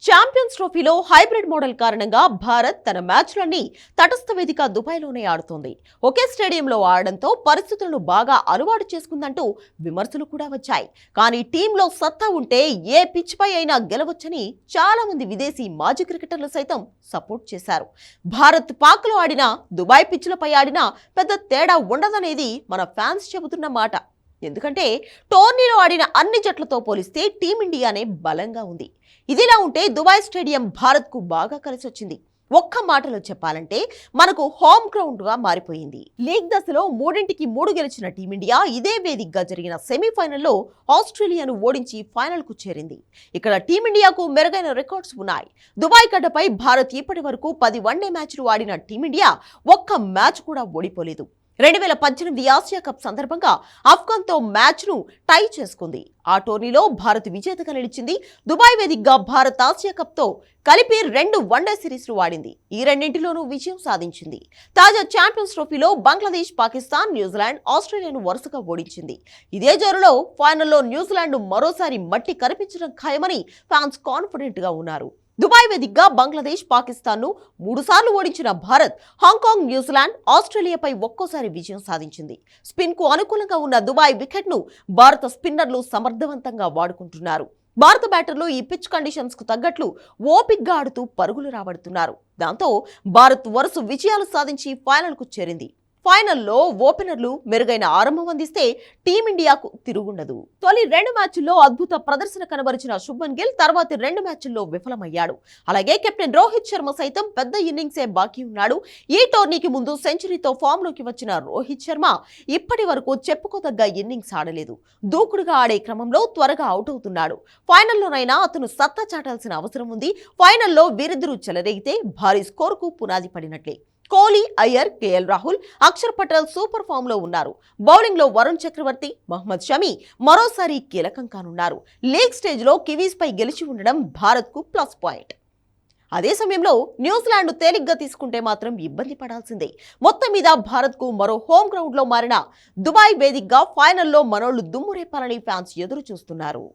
Champions ట్రోఫీలో hybrid model కారణంగా భారత్ తన మ్యాచ్లన్నీ తటస్థ వేదిక దుబాయ్లోనే ఆడుతోంది. ఒకే స్టేడియంలో ఆడడంతో పరిస్థితులను బాగా అలవాటు చేసుకుందంటూ విమర్శలు కూడా వచ్చాయి. కానీ టీంలో సత్తా ఉంటే ఏ పిచ్ పై అయినా గెలవచ్చని చాలా మంది విదేశీ మాజీ క్రికెటర్లు సైతం సపోర్ట్ చేశారు. భారత్ పాక్లో ఆడినా దుబాయ్ పిచ్లపై ఆడినా పెద్ద తేడా ఉండదనేది మన ఫ్యాన్స్ చెబుతున్న మాట. ఎందుకంటే టోర్నీలో ఆడిన అన్ని జట్లతో పోలిస్తే టీమిండియానే బలంగా ఉంది. ఇదిలా ఉంటే దుబాయ్ స్టేడియం భారత్కు బాగా కలిసొచ్చింది. ఒక్క మాటలో చెప్పాలంటే మనకు హోమ్ గ్రౌండ్ గా మారిపోయింది. లీగ్ దశలో 3-3 గెలిచిన టీమిండియా ఇదే వేదికగా జరిగిన సెమీఫైనల్లో ఆస్ట్రేలియాను ఓడించి ఫైనల్ కు చేరింది. ఇక్కడ టీమిండియాకు మెరుగైన రికార్డ్స్ ఉన్నాయి. దుబాయ్ గడ్డపై భారత్ ఇప్పటి వరకు 10 వన్డే మ్యాచ్లు ఆడిన టీమిండియా ఒక్క మ్యాచ్ కూడా ఓడిపోలేదు. 2018 ఆసియా కప్ సందర్భంగా ఆఫ్ఘన్తో మ్యాచ్ను టై చేసుకుంది. ఆ టోర్నీలో భారత్ విజేతగా నిలిచింది. దుబాయ్ వేదికగా భారత్ ఆసియా కప్తో కలిపి 2 వన్డే సిరీస్లు ఆడింది. ఈ రెండింటిలోనూ విజయం సాధించింది. తాజా ఛాంపియన్స్ ట్రోఫీలో బంగ్లాదేశ్, పాకిస్తాన్, న్యూజిలాండ్, ఆస్ట్రేలియాను వరుసగా ఓడించింది. ఇదే జోరులో ఫైనల్లో న్యూజిలాండ్ మరోసారి మట్టి కనిపించడం ఖాయమని ఫ్యాన్స్ కాన్ఫిడెంట్ గా ఉన్నారు. దుబాయ్ వేదికగా బంగ్లాదేశ్, పాకిస్తాన్ను 3 సార్లు ఓడించిన భారత్ హాంకాంగ్, న్యూజిలాండ్, ఆస్ట్రేలియాపై ఒక్కోసారి విజయం సాధించింది. స్పిన్ కు అనుకూలంగా ఉన్న దుబాయ్ వికెట్ ను భారత స్పిన్నర్లు సమర్థవంతంగా వాడుకుంటున్నారు. భారత బ్యాటర్లు ఈ పిచ్ కండిషన్స్ కు తగ్గట్లు ఓపిక్గా ఆడుతూ పరుగులు రాబడుతున్నారు. దాంతో భారత్ వరుస విజయాలు సాధించి ఫైనల్ కు చేరింది. ఫైనల్లో ఓపెనర్లు మెరుగైన ఆరంభం అందిస్తే టీమిండియాకు తిరుగుండదు. తొలి 2 మ్యాచ్ల్లో అద్భుత ప్రదర్శన కనబరిచిన శుభ్మన్ గిల్ తర్వాతి 2 మ్యాచ్ల్లో విఫలమయ్యాడు. అలాగే కెప్టెన్ రోహిత్ శర్మ సైతం పెద్ద ఇన్నింగ్సే బాకీ ఉన్నాడు. ఈ టోర్నీకి ముందు సెంచరీతో ఫామ్ లోకి వచ్చిన రోహిత్ శర్మ ఇప్పటి వరకు చెప్పుకోదగ్గ ఇన్నింగ్స్ ఆడలేదు. దూకుడుగా ఆడే క్రమంలో త్వరగా అవుట్ అవుతున్నాడు. ఫైనల్లోనైనా అతను సత్తా చాటాల్సిన అవసరం ఉంది. ఫైనల్లో వీరిద్దరూ చెలరేగితే భారీ స్కోర్కు పునాది పడినట్లే. Kohli, Iyer, KL Rahul, Axar Patel super form లో ఉన్నారు. బౌలింగ్ లో వరుణ్ చక్రవర్తి, మహ్మద్ షమి మరోసారి కీలకం కానున్నారు. లీగ్ స్టేజ్ లో కివీస్ పై గెలిచి ఉండడం భారత్ కు ప్లస్ పాయింట్. అదే సమయంలో న్యూజిలాండ్ తేలిగ్గా తీసుకుంటే మాత్రం ఇబ్బంది పడాల్సిందే. మొత్తం మీద భారత్ కు మరో హోమ్ గ్రౌండ్ లో మారిన దుబాయ్ వేదికగా ఫైనల్లో మనోళ్లు దుమ్ము రేపాలని ఫ్యాన్స్ ఎదురు చూస్తున్నారు.